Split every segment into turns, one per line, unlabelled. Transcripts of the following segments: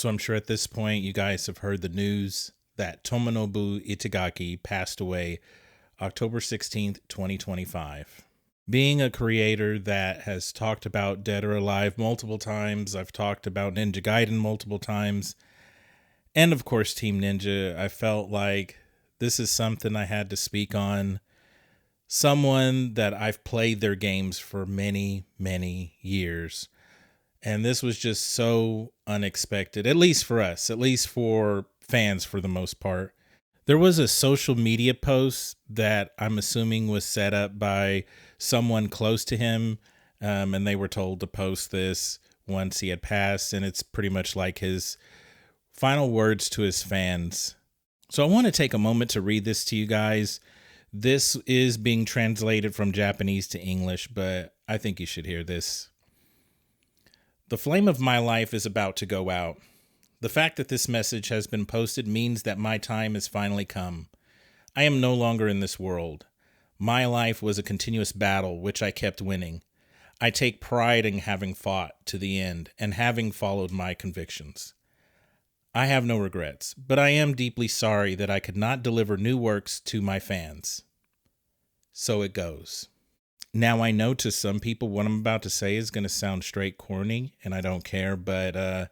So I'm sure at this point you guys have heard the news that Tomonobu Itagaki passed away October 16th, 2025. Being a creator that has talked about Dead or Alive multiple times, I've talked about Ninja Gaiden multiple times, and of course Team Ninja, I felt like this is something I had to speak on. Someone that I've played their games for many, many years. And this was just so unexpected, at least for us, at least for fans for the most part. There was a social media post that I'm assuming was set up by someone close to him, and they were told to post this once he had passed, and it's pretty much like his final words to his fans. So I want to take a moment to read this to you guys. This is being translated from Japanese to English, but I think you should hear this. The flame of my life is about to go out. The fact that this message has been posted means that my time has finally come. I am no longer in this world. My life was a continuous battle which I kept winning. I take pride in having fought to the end and having followed my convictions. I have no regrets, but I am deeply sorry that I could not deliver new works to my fans. So it goes. Now, I know to some people what I'm about to say is going to sound straight corny, and I don't care, but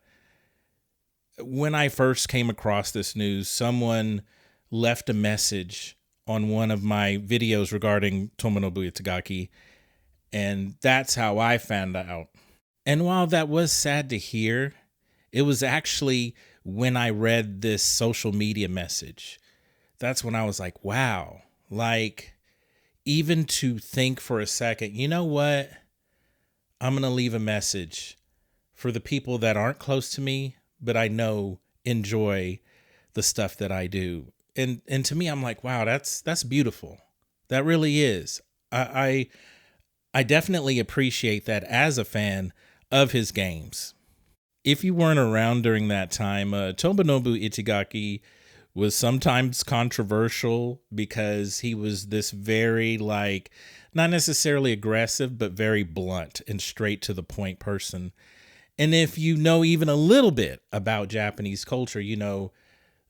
when I first came across this news, someone left a message on one of my videos regarding Tomonobu Itagaki, and that's how I found out. And while that was sad to hear, it was actually when I read this social media message. That's when I was like, wow, like, even to think for a second, you know what? I'm going to leave a message for the people that aren't close to me, but I know enjoy the stuff that I do. And to me, I'm like, wow, that's beautiful. That really is. I definitely appreciate that as a fan of his games. If you weren't around during that time, Tomonobu Itagaki was sometimes controversial because he was this very, like, not necessarily aggressive, but very blunt and straight to the point person. And if you know even a little bit about Japanese culture, you know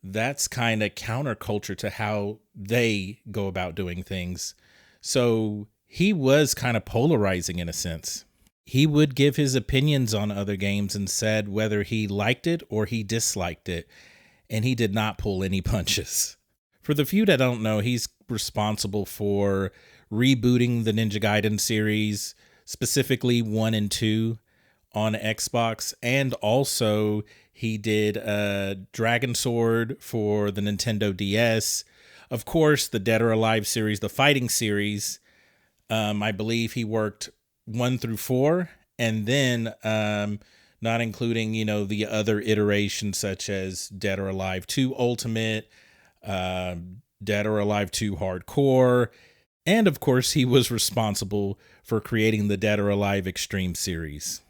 that's kind of counterculture to how they go about doing things. So he was kind of polarizing in a sense. He would give his opinions on other games and said whether he liked it or he disliked it. And he did not pull any punches. For the few that don't know, he's responsible for rebooting the Ninja Gaiden series, specifically 1 and 2 on Xbox. And also he did Dragon Sword for the Nintendo DS. Of course, the Dead or Alive series, the fighting series. I believe he worked 1 through 4. And then not including, you know, the other iterations such as Dead or Alive 2 Ultimate, Dead or Alive 2 Hardcore, and of course he was responsible for creating the Dead or Alive Extreme series.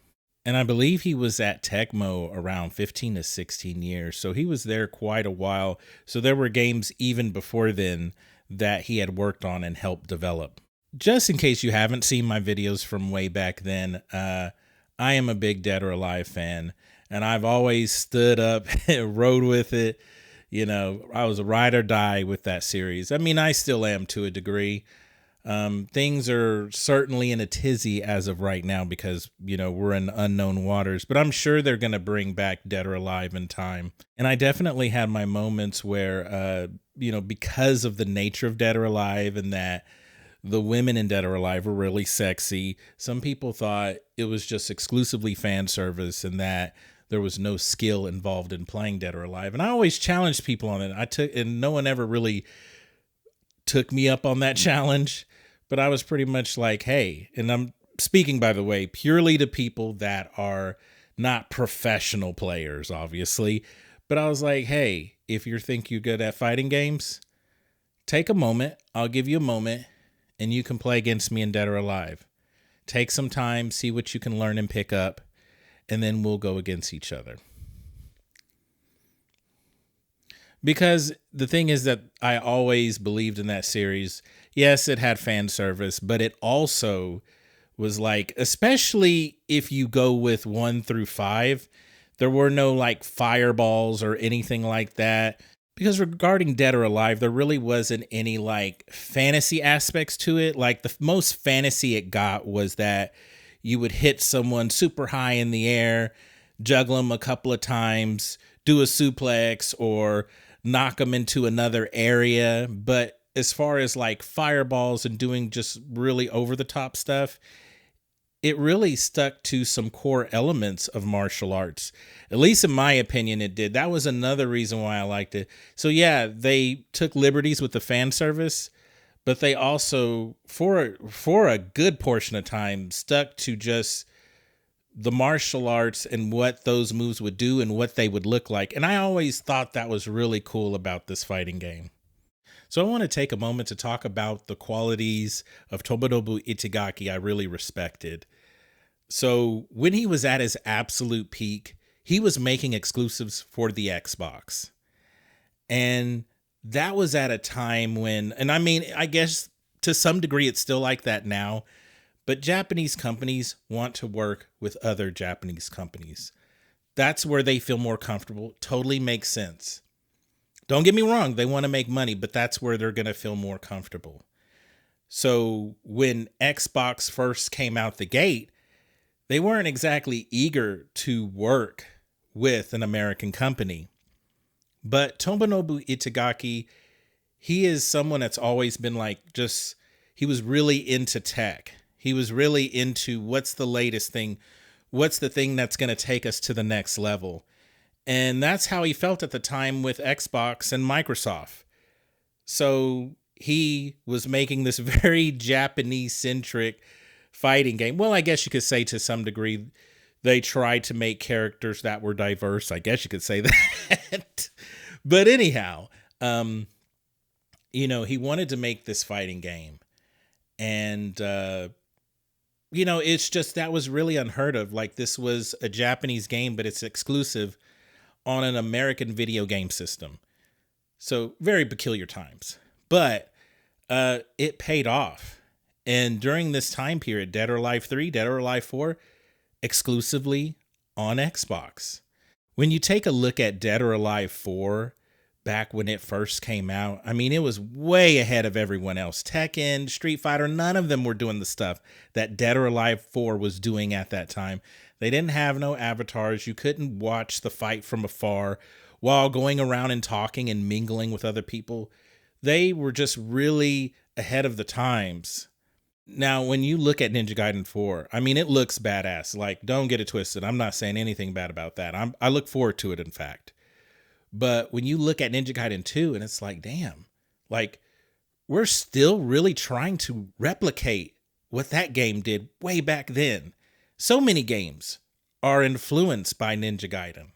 And I believe he was at Tecmo around 15 to 16 years, so he was there quite a while. So there were games even before then that he had worked on and helped develop. Just in case you haven't seen my videos from way back then, I am a big Dead or Alive fan, and I've always stood up and rode with it. You know, I was a ride or die with that series. I mean, I still am to a degree. Things are certainly in a tizzy as of right now because, you know, we're in unknown waters, but I'm sure they're going to bring back Dead or Alive in time. And I definitely had my moments where, you know, because of the nature of Dead or Alive and that the women in Dead or Alive were really sexy, some people thought it was just exclusively fan service and that there was no skill involved in playing Dead or Alive. And I always challenged people on it. And no one ever really took me up on that challenge, but I was pretty much like, hey, and I'm speaking, by the way, purely to people that are not professional players, obviously. But I was like, hey, if you think you're good at fighting games, take a moment. I'll give you a moment. And you can play against me in Dead or Alive. Take some time, see what you can learn and pick up, and then we'll go against each other. Because the thing is that I always believed in that series. Yes, it had fan service, but it also was like, especially if you go with 1 through 5, There were no like fireballs or anything like that. Because regarding Dead or Alive, there really wasn't any like fantasy aspects to it. Like the most fantasy it got was that you would hit someone super high in the air, juggle them a couple of times, do a suplex, or knock them into another area. But as far as like fireballs and doing just really over the top stuff, it really stuck to some core elements of martial arts. At least in my opinion, it did. That was another reason why I liked it. So yeah, they took liberties with the fan service, but they also, for a good portion of time, stuck to just the martial arts and what those moves would do and what they would look like. And I always thought that was really cool about this fighting game. So I want to take a moment to talk about the qualities of Tomonobu Itagaki I really respected. So when he was at his absolute peak, he was making exclusives for the Xbox. And that was at a time when, and I mean, I guess to some degree it's still like that now, but Japanese companies want to work with other Japanese companies. That's where they feel more comfortable. Totally makes sense. Don't get me wrong, they want to make money, but that's where they're going to feel more comfortable. So when Xbox first came out the gate, they weren't exactly eager to work with an American company. But Tomonobu Itagaki, he is someone that's always been like just, he was really into tech. He was really into what's the latest thing, what's the thing that's going to take us to the next level. And that's how he felt at the time with Xbox and Microsoft. So he was making this very Japanese-centric fighting game. Well, I guess you could say to some degree they tried to make characters that were diverse. I guess you could say that. But anyhow, he wanted to make this fighting game. And, it's just, that was really unheard of. Like, this was a Japanese game, but it's exclusive on an American video game system. So very peculiar times, but it paid off. And during this time period, Dead or Alive 3, Dead or Alive 4, exclusively on Xbox. When you take a look at Dead or Alive 4, back when it first came out, I mean, it was way ahead of everyone else. Tekken, Street Fighter, none of them were doing the stuff that Dead or Alive 4 was doing at that time. They didn't have no avatars. You couldn't watch the fight from afar while going around and talking and mingling with other people. They were just really ahead of the times. Now, when you look at Ninja Gaiden 4, I mean, it looks badass. Like, don't get it twisted. I'm not saying anything bad about that. I look forward to it, in fact. But when you look at Ninja Gaiden 2, and it's like, damn, like, we're still really trying to replicate what that game did way back then. So many games are influenced by Ninja Gaiden.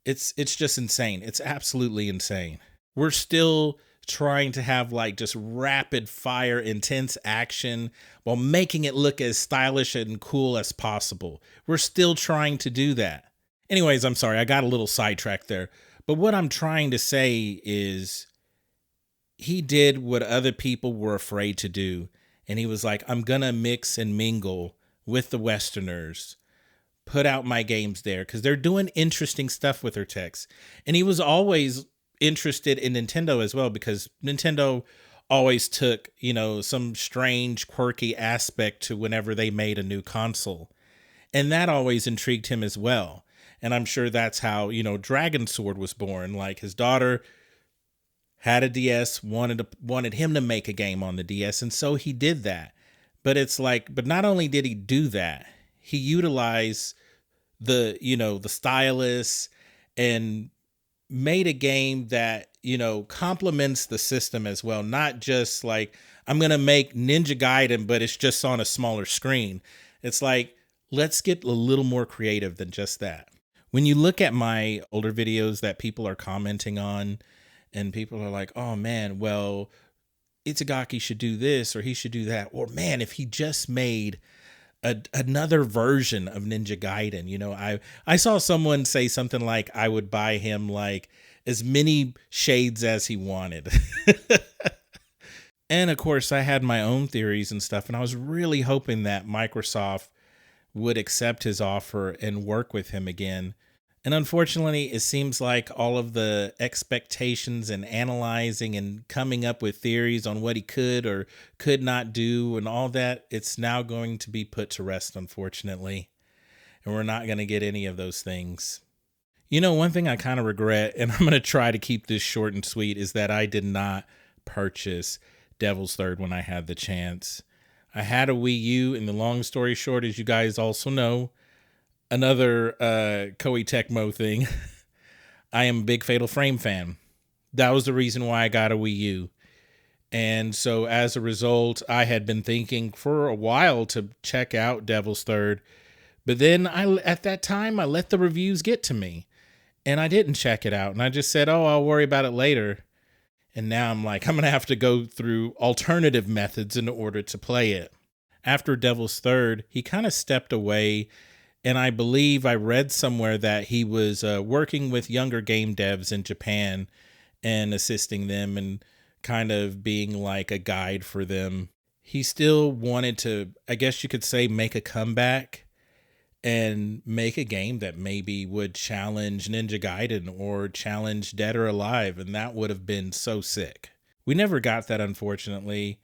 It's just insane. It's absolutely insane. We're still trying to have like just rapid fire, intense action while making it look as stylish and cool as possible. We're still trying to do that. Anyways, I'm sorry, I got a little sidetracked there. But what I'm trying to say is he did what other people were afraid to do. And he was like, I'm going to mix and mingle with the Westerners, put out my games there because they're doing interesting stuff with their techs. And he was always interested in Nintendo as well, because Nintendo always took, some strange, quirky aspect to whenever they made a new console. And that always intrigued him as well. And I'm sure that's how, Dragon Sword was born. Like, his daughter had a DS, wanted him to make a game on the DS, and so he did that. But it's like, but not only did he do that, he utilized the stylus and made a game that, complements the system as well. Not just like, I'm going to make Ninja Gaiden, but it's just on a smaller screen. It's like, let's get a little more creative than just that. When you look at my older videos that people are commenting on, and people are like, oh man, well, Itagaki should do this or he should do that. Or man, if he just made another version of Ninja Gaiden, I saw someone say something like, I would buy him like as many shades as he wanted. And of course I had my own theories and stuff. And I was really hoping that Microsoft would accept his offer and work with him again. And unfortunately, it seems like all of the expectations and analyzing and coming up with theories on what he could or could not do and all that, it's now going to be put to rest, unfortunately. And we're not going to get any of those things. You know, one thing I kind of regret, and I'm going to try to keep this short and sweet, is that I did not purchase Devil's Third when I had the chance. I had a Wii U, and the long story short, as you guys also know, another Koei Tecmo thing, I am a big Fatal Frame fan. That was the reason why I got a Wii U. And so as a result, I had been thinking for a while to check out Devil's Third. But then at that time, I let the reviews get to me. And I didn't check it out. And I just said, oh, I'll worry about it later. And now I'm like, I'm going to have to go through alternative methods in order to play it. After Devil's Third, he kind of stepped away. And I believe I read somewhere that he was working with younger game devs in Japan and assisting them and kind of being like a guide for them. He still wanted to, I guess you could say, make a comeback and make a game that maybe would challenge Ninja Gaiden or challenge Dead or Alive, and that would have been so sick. We never got that, unfortunately,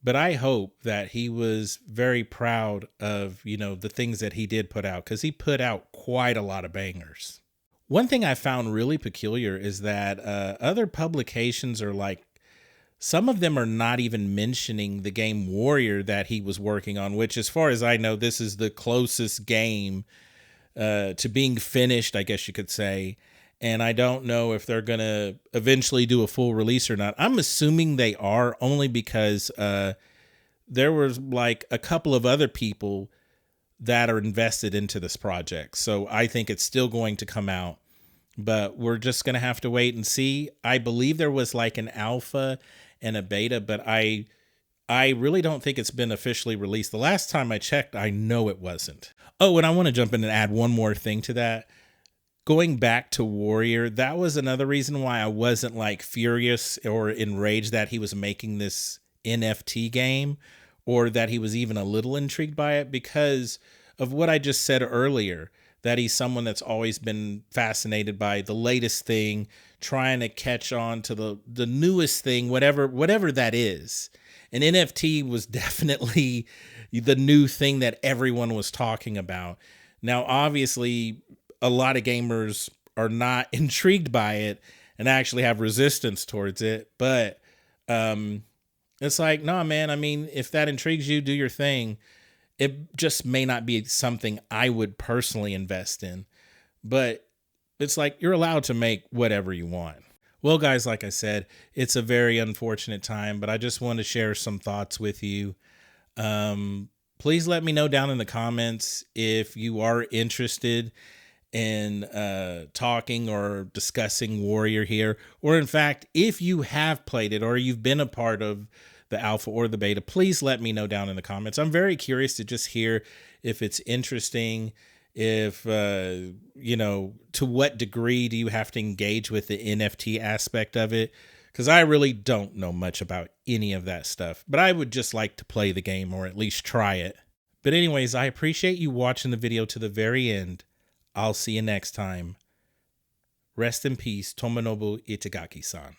but I hope that he was very proud of, you know, the things that he did put out, because he put out quite a lot of bangers. One thing I found really peculiar is that other publications are like, some of them are not even mentioning the game Warrior that he was working on, which, as far as I know, this is the closest game to being finished, I guess you could say. And I don't know if they're going to eventually do a full release or not. I'm assuming they are, only because there was like a couple of other people that are invested into this project. So I think it's still going to come out, but we're just going to have to wait and see. I believe there was like an alpha and a beta, but I really don't think it's been officially released. The last time I checked, I know it wasn't. Oh, and I want to jump in and add one more thing to that. Going back to Warrior, that was another reason why I wasn't like furious or enraged that he was making this NFT game, or that he was even a little intrigued by it, because of what I just said earlier, that he's someone that's always been fascinated by the latest thing, trying to catch on to the newest thing, whatever that is. And NFT was definitely the new thing that everyone was talking about. Now, obviously, a lot of gamers are not intrigued by it and actually have resistance towards it. But it's like, nah, man, I mean, if that intrigues you, do your thing. It just may not be something I would personally invest in. But it's like, you're allowed to make whatever you want. Well, guys, like I said, it's a very unfortunate time, but I just want to share some thoughts with you. Please let me know down in the comments if you are interested in talking or discussing Warrior here, or in fact, if you have played it or you've been a part of the alpha or the beta, please let me know down in the comments. I'm very curious to just hear if it's interesting, if, you know, to what degree do you have to engage with the NFT aspect of it? Because I really don't know much about any of that stuff, but I would just like to play the game or at least try it. But anyways, I appreciate you watching the video to the very end. I'll see you next time. Rest in peace, Tomonobu Itagaki-san.